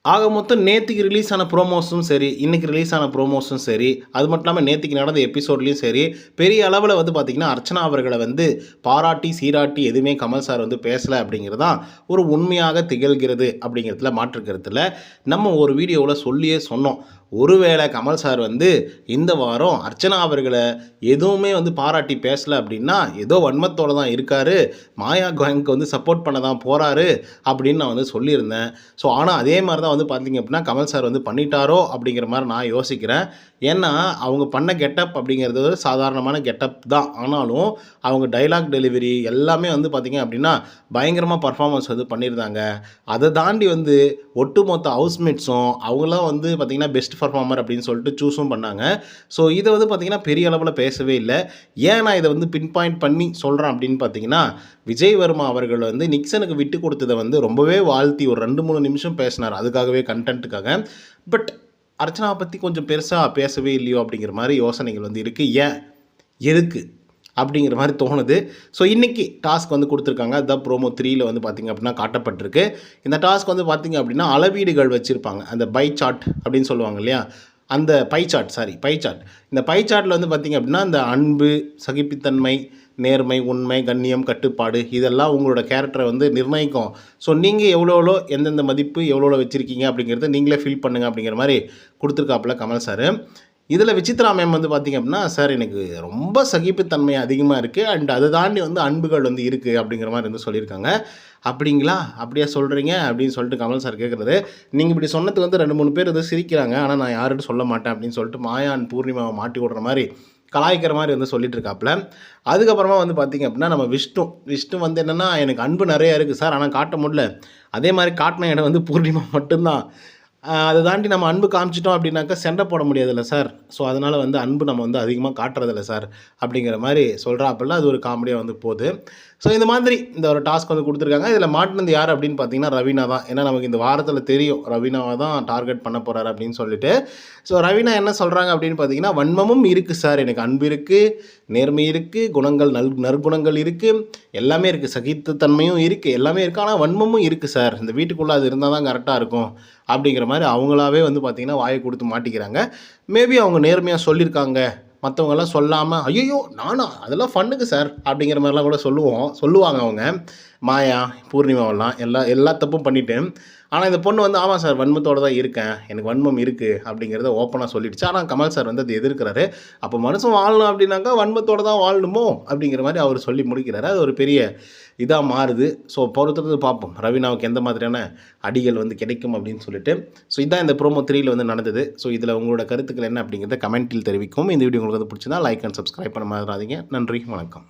ஆக மொத்தம் நேத்திக்கு ரிலீஸ் ஆன ப்ரோமோஸும் சரி, இன்னைக்கு ரிலீஸ் ஆன ப்ரோமோஸும் சரி, அது மட்டும் இல்லாம நேத்திக்கு நடந்த எபிசோட்லயும் சரி, பெரிய அளவுல வந்து பார்த்தீங்கன்னா, அர்ச்சனா அவர்கள வந்து பாராட்டி, சீராட்டி எதுவுமே கமல் சார் வந்து பேசல அப்படிங்கிறது தான் ஒரு உண்மையாக திகழ்கிறது அப்படிங்கிறதுல மாற்று கருத்து இல்ல. நம்ம ஒரு வீடியோவுல சொல்லியே சொன்னோம். ஒருவேளை கமல் சார் வந்து இந்த வாரம் அர்ச்சனா அவர்கள எதுவுமே வந்து பாராட்டி பேசல அப்படின்னா, ஏதோ வன்மத்தோட தான் இருக்காரு. மாயா கேங்க்கு வந்து சப்போர்ட் பண்ண தான் போறாரு அப்படின்னு நான் வந்து சொல்லியிருந்தேன். ஸோ ஆனா அதே மாரி தான் வந்து பார்த்தீங்க அப்படின்னா, கமல் சார் வந்து பண்ணிட்டாரோ அப்படிங்கிற மாரி நான் யோசிக்கிறேன். ஏன்னா, அவங்க பண்ண கெட்டப் அப்படிங்கிறது ஒரு சாதாரணமான கெட்டப் தான். ஆனாலும் அவங்க டயலாக் டெலிவரி எல்லாமே வந்து பார்த்தீங்க அப்படின்னா, பயங்கரமா பெர்ஃபார்மன்ஸ் வந்து பண்ணியிருந்தாங்க. அத தாண்டி வந்து ஒட்டுமொத்த ஹவுஸ்மேட்ஸும் அவங்கலாம் வந்து பார்த்தீங்கன்னா, பெஸ்ட் பெர்ஃபார்மர் அப்படின்னு சொல்லிட்டு சூஸும் பண்ணாங்க. ஸோ இத வந்து பார்த்தீங்கன்னா, பெரிய அளவுல பேசவே இல்ல. ஏன் நான் இத வந்து பின் பாயிண்ட் பண்ணி சொல்றேன் அப்படின்னு பார்த்தீங்கன்னா, விஜய் வர்மா அவர்கள் வந்து நிக்சனுக்கு விட்டு கொடுத்தத வந்து ரொம்பவே வாழ்த்தி ஒரு 2, 3 நிமிஷம் பேசினார். அதுக்காகவே கன்டென்ட்டுக்காக. பட் அர்ச்சனாவ பத்தி கொஞ்சம் பெருசா பேசவே இல்லையோ அப்படிங்கிற மாரி யோசனைகள் வந்து இருக்கு. ஏன்? எதுக்கு? அப்படிங்கிற மாரி தோணுது. ஸோ இன்னைக்கு டாஸ்க் வந்து குடுத்துருக்காங்க. அதுதான் ப்ரோமோ 3ல வந்து பார்த்தீங்க அப்படின்னா காட்டப்பட்டிருக்கு. இந்த டாஸ்க் வந்து பார்த்தீங்க அப்படின்னா, அளவீடுகள் வச்சிருப்பாங்க. அந்த பை சார்ட் அப்படின்னு சொல்லுவாங்க இல்லையா? அந்த பை சார்ட் பை சார்ட். இந்த பை சார்ட்ல வந்து பார்த்தீங்க அப்படின்னா, இந்த அன்பு, சகிப்புத்தன்மை, நேர்மை, உண்மை, கண்ணியம், கட்டுப்பாடு இதெல்லாம் உங்களோட கேரக்டர வந்து நிர்ணயிக்கும். ஸோ நீங்க எவ்வளோ எந்தெந்த மதிப்பு எவ்வளோ வச்சிருக்கீங்க அப்படிங்கிறத நீங்களே ஃபில் பண்ணுங்க அப்படிங்கிற மாரி குடுத்துருக்காப்புல கமல் சாரு. இதில விசித்ரா மேம் வந்து பார்த்தீங்க அப்படின்னா, சார் எனக்கு ரொம்ப சகிப்புத்தன்மை அதிகமா இருக்கு. அண்ட் அத தாண்டி வந்து அன்புகள் வந்து இருக்கு அப்படிங்கிற மாரி வந்து சொல்லியிருக்காங்க. அப்படிங்களா? அப்படியா சொல்றீங்க? அப்படின்னு சொல்லிட்டு கமல் சார் கேட்குறாரு. நீங்க இப்படி சொன்னதுக்கு வந்து 2, 3 பேர் வந்து சிரிக்கிறாங்க. ஆனா நான் யாருகிட்ட சொல்ல மாட்டேன் அப்படின்னு சொல்லிட்டு மாயா அண்ட் பூர்ணிமாவ மாட்டி விடுற மாரி, கலாய்க்கிற மாரி வந்து சொல்லிட்டு இருக்காப்புல. அதுக்கப்புறமா வந்து பார்த்தீங்க அப்படின்னா, நம்ம விஷ்ணு வந்து என்னன்னா, எனக்கு அன்பு நெறைய இருக்கு சார். ஆனா காட்ட முடியல. அதே மாரி காட்டின இடம் வந்து பூர்ணிமா மட்டும் தான். அத தாண்டி நம்ம அன்பு காமிச்சிட்டோம் அப்படின்னாக்கா, சண்ட போட முடியாதுல்ல சார். ஸோ, அதனால வந்து அன்பு நம்ம வந்து அதிகமா காட்டுறதில்ல சார். அப்படிங்கிற மாரி சொல்றாப்புல. அது ஒரு காமெடியா வந்து போது. ஸோ, இந்த மாதிரி இந்த ஒரு டாஸ்க் வந்து குடுத்துருக்காங்க. இதில மாட்டுனது யார் அப்படின்னு பார்த்தீங்கன்னா, ரவீனா தான். ஏன்னா, நமக்கு இந்த வாரத்தில தெரியும். ரவீனாவ தான் டார்கெட் பண்ண போறாரு அப்படின்னு சொல்லிட்டு. ஸோ, ரவீனா என்ன சொல்றாங்க அப்படின்னு பார்த்தீங்கன்னா, வன்மமும் இருக்கு சார். எனக்கு அன்பு இருக்கு, நேர்மை இருக்கு, குணங்கள் நற்குணங்கள் இருக்கு, எல்லாமே இருக்கு. சகிப்புத்தன்மையும் இருக்கு, எல்லாமே இருக்கு. ஆனா, வன்மமும் இருக்கு சார். இந்த வீட்டுக்குள்ள அது இருந்தா தான் கரெக்ட்டா இருக்கும். அப்படிங்கிற மாரி அவங்களாவே வந்து பார்த்தீங்கன்னா, வாய குடுத்து மாட்டிக்கிறாங்க. மேபி அவங்க நேர்மையா சொல்லியிருக்காங்க. மத்தவங்கலாம் சொல்லாம, "ஐயய்யோ! நானா? அதெல்லாம் ஃபன்னுக்கு சார்." அப்படிங்கிற மாரிலாம் கூட சொல்லுவாங்க அவங்க. மாயா, பூர்ணிமாவெல்லாம் எல்லா தப்பும் பண்ணிட்டு. ஆனா இந்த பொண்ணு வந்து, "ஆமா சார் வன்மத்தோட தான் இருக்கேன். எனக்கு வன்மம் இருக்கு." அப்படிங்கிறத ஓப்பனா சொல்லிடுச்சு. ஆனா கமல் சார் வந்து அத எதிர்க்கிறாரு. அப்ப மனுஷன் வாழணும் அப்படின்னாக்கா வன்மத்தோட தான் வாழணுமோ? அப்படிங்கிற மாரி அவரு சொல்லி முடிக்கிறாரு. அது ஒரு பெரிய இதா மாறுது. ஸோ பொறுத்திருந்து பார்ப்போம். ரவீனாவுக்கு எந்த மாதிரியான அடிகள் வந்து கிடைக்கும் அப்படின்னு சொல்லிட்டு. ஸோ இதான் இந்த ப்ரோமோ 3ல வந்து நடந்தது. ஸோ இதில உங்களோட கருத்துக்கள் என்ன அப்படிங்கிறத கமெண்ட்டில் தெரிவிக்கவும். இந்த வீடியோ உங்களுக்கு வந்து பிடிச்சிருந்தா லைக் அண்ட் சப்ஸ்கிரைப் பண்ண மறந்துறாதீங்க. நன்றி, வணக்கம்.